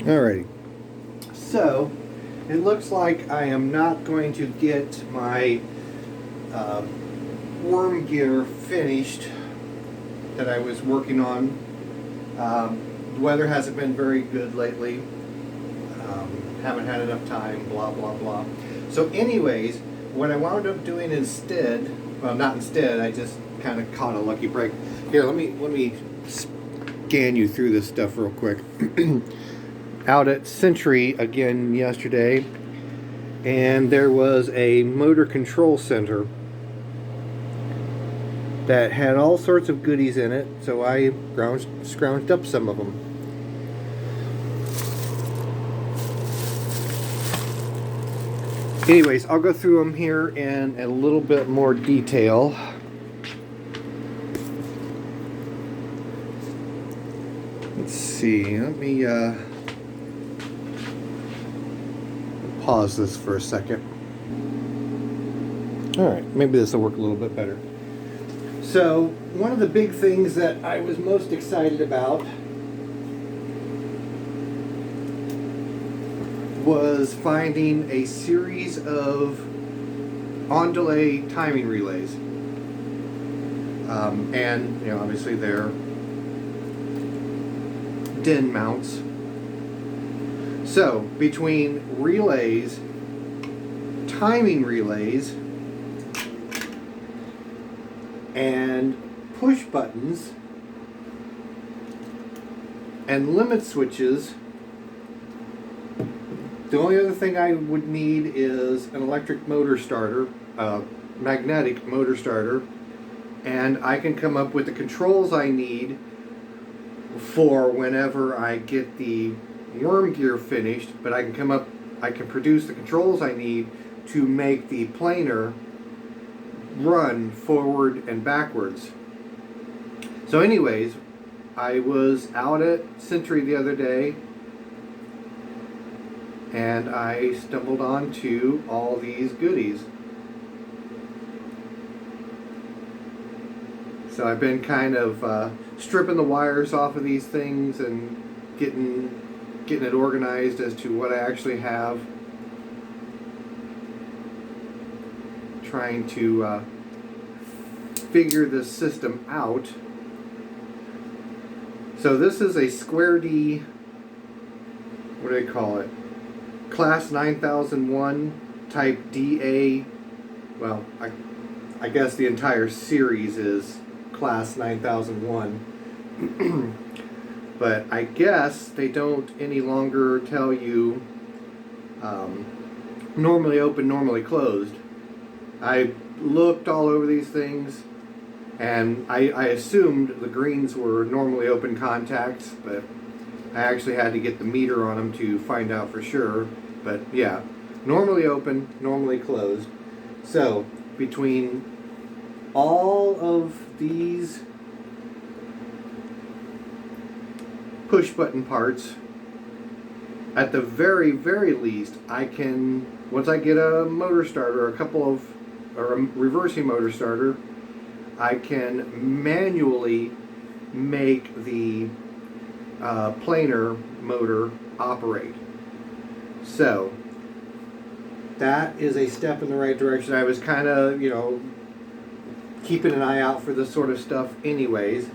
Alrighty. So, it looks like I am not going to get my uh, worm gear finished that I was working on. The weather hasn't been very good lately. Haven't had enough time, blah, blah, blah. So anyways, what I wound up doing instead, well, not instead, I just kind of caught a lucky break. Here, let me scan you through this stuff real quick. Out at Century again yesterday, and there was a motor control center that had all sorts of goodies in it, so I scrounged up some of them. Anyways, I'll go through them here in a little bit more detail. Let's see, let me pause this for a second. Alright, maybe this will work a little bit better. So, one of the big things that I was most excited about was finding a series of on-delay timing relays. And, you know, obviously they're DIN mounts. So, between relays, timing relays, and push buttons, and limit switches, the only other thing I would need is an electric motor starter, magnetic motor starter, and I can come up with the controls I need for whenever I get the worm gear finished, but I can produce the controls I need to make the planer run forward and backwards. So anyways, I was out at Century the other day, and I stumbled onto all these goodies. So I've been kind of stripping the wires off of these things and getting it organized as to what I actually have. Trying to figure this system out. So this is a Square D, what do they call it? Class 9001 type DA. Well, I guess the entire series is Class 9001. But I guess they don't any longer tell you normally open, normally closed. I looked all over these things, and I assumed the greens were normally open contacts, but I actually had to get the meter on them to find out for sure. But yeah, normally open, normally closed. So between all of these push button parts, at the very, very least, I can, once I get a motor starter, or a reversing motor starter, I can manually make the planer motor operate. So that is a step in the right direction. I was kind of, keeping an eye out for this sort of stuff anyways.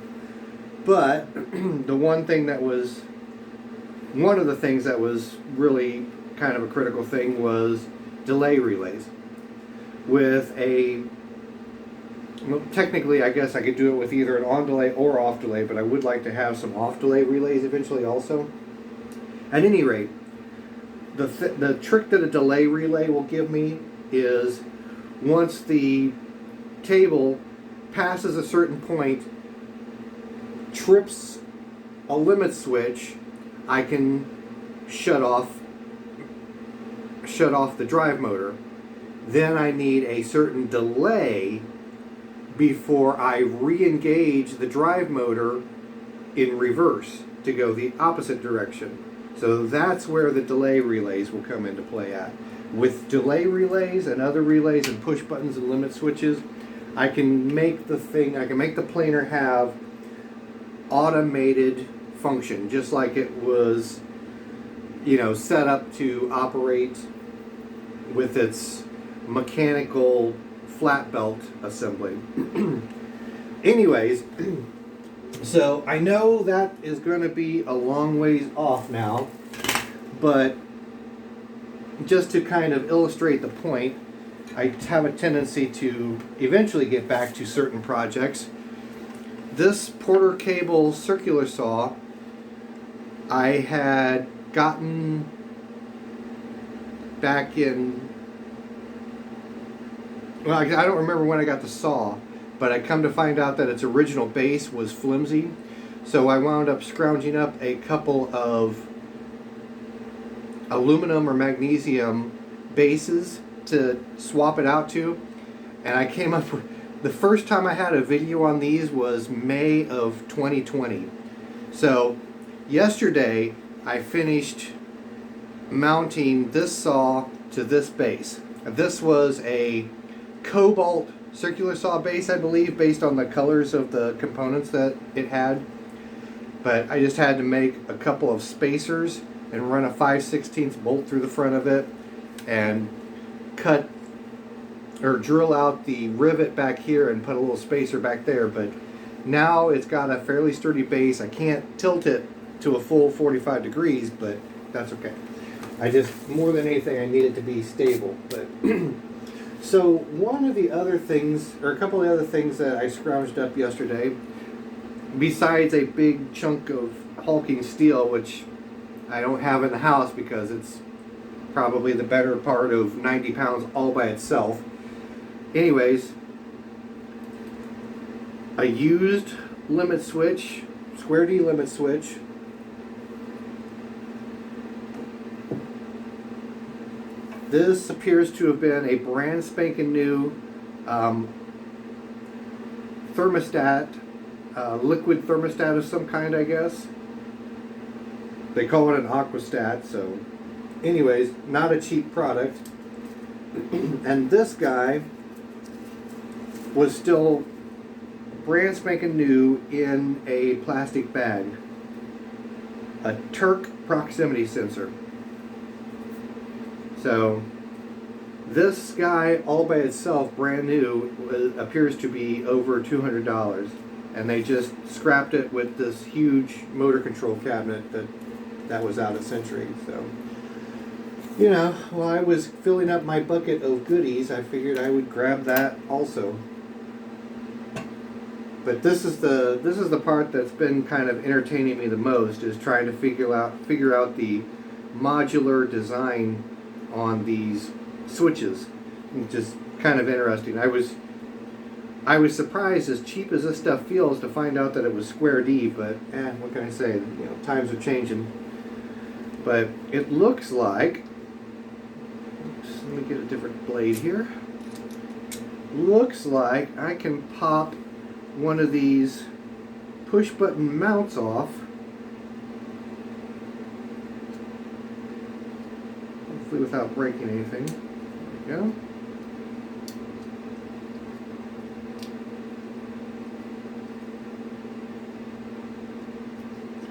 But one of the things that was really kind of a critical thing was delay relays. Technically, I guess I could do it with either an on delay or off delay, but I would like to have some off delay relays eventually also. At any rate, the trick that a delay relay will give me is once the table passes a certain point, trips a limit switch, I can shut off the drive motor. Then I need a certain delay before I re-engage the drive motor in reverse to go the opposite direction. So that's where the delay relays will come into play at. With delay relays and other relays and push buttons and limit switches, I can make the planer have automated function, just like it was set up to operate with its mechanical flat belt assembly. Anyways, so I know that is going to be a long ways off now, but just to kind of illustrate the point, I have a tendency to eventually get back to certain projects. This Porter Cable circular saw I had gotten back in, well, I don't remember when I got the saw, but I come to find out that its original base was flimsy, so I wound up scrounging up a couple of aluminum or magnesium bases to swap it out to, and I came up with, the first time I had a video on these was May of 2020. So yesterday I finished mounting this saw to this base. This was a cobalt circular saw base, I believe, based on the colors of the components that it had. But I just had to make a couple of spacers and run a 5/16 bolt through the front of it and cut or drill out the rivet back here and put a little spacer back there. But now it's got a fairly sturdy base. I can't tilt it to a full 45 degrees, but that's okay. I just, more than anything, I need it to be stable. But so one of the other things, or a couple of the other things that I scrounged up yesterday, besides a big chunk of hulking steel, which I don't have in the house because it's probably the better part of 90 pounds all by itself. Anyways, a used limit switch, square D limit switch. This appears to have been a brand spanking new thermostat, liquid thermostat of some kind, I guess. They call it an aquastat, so anyways, not a cheap product. And this guy was still brand spanking new in a plastic bag. A Turk proximity sensor. So this guy all by itself, brand new, appears to be over $200. And they just scrapped it with this huge motor control cabinet that was out of Century. So, while I was filling up my bucket of goodies, I figured I would grab that also. But this is the part that's been kind of entertaining me the most, is trying to figure out the modular design on these switches. It's just kind of interesting. I was surprised, as cheap as this stuff feels, to find out that it was square D, but what can I say? Times are changing. But it looks like, oops, let me get a different blade here. Looks like I can pop one of these push button mounts off. Hopefully without breaking anything. There we go.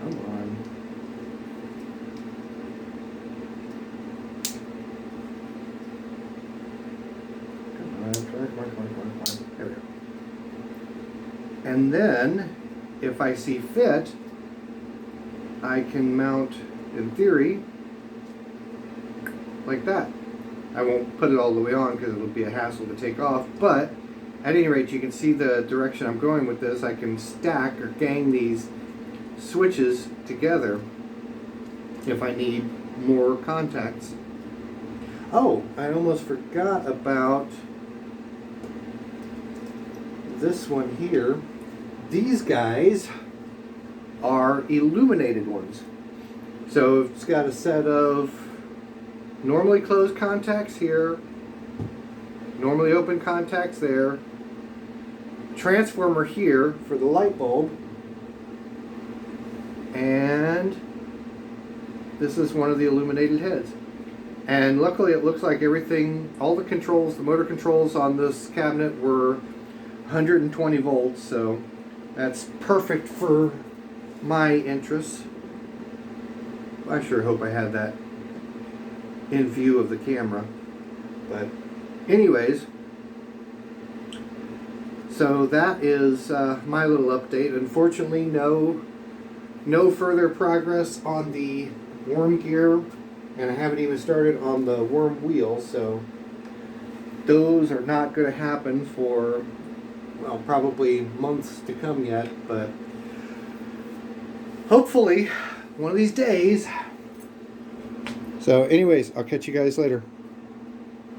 Come on. Come on. There we go. And then, if I see fit, I can mount, in theory, like that. I won't put it all the way on because it'll be a hassle to take off, but at any rate, you can see the direction I'm going with this. I can stack or gang these switches together if I need more contacts. Oh, I almost forgot about this one here. These guys are illuminated ones. So it's got a set of normally closed contacts here, normally open contacts there, transformer here for the light bulb, and this is one of the illuminated heads. And luckily it looks like everything, all the controls, the motor controls on this cabinet were 120 volts, so that's perfect for my interests. I sure hope I had that in view of the camera. But anyways, so that is my little update. Unfortunately, no further progress on the worm gear, and I haven't even started on the worm wheel, so those are not going to happen for, well, probably months to come yet, but hopefully one of these days. So anyways, I'll catch you guys later.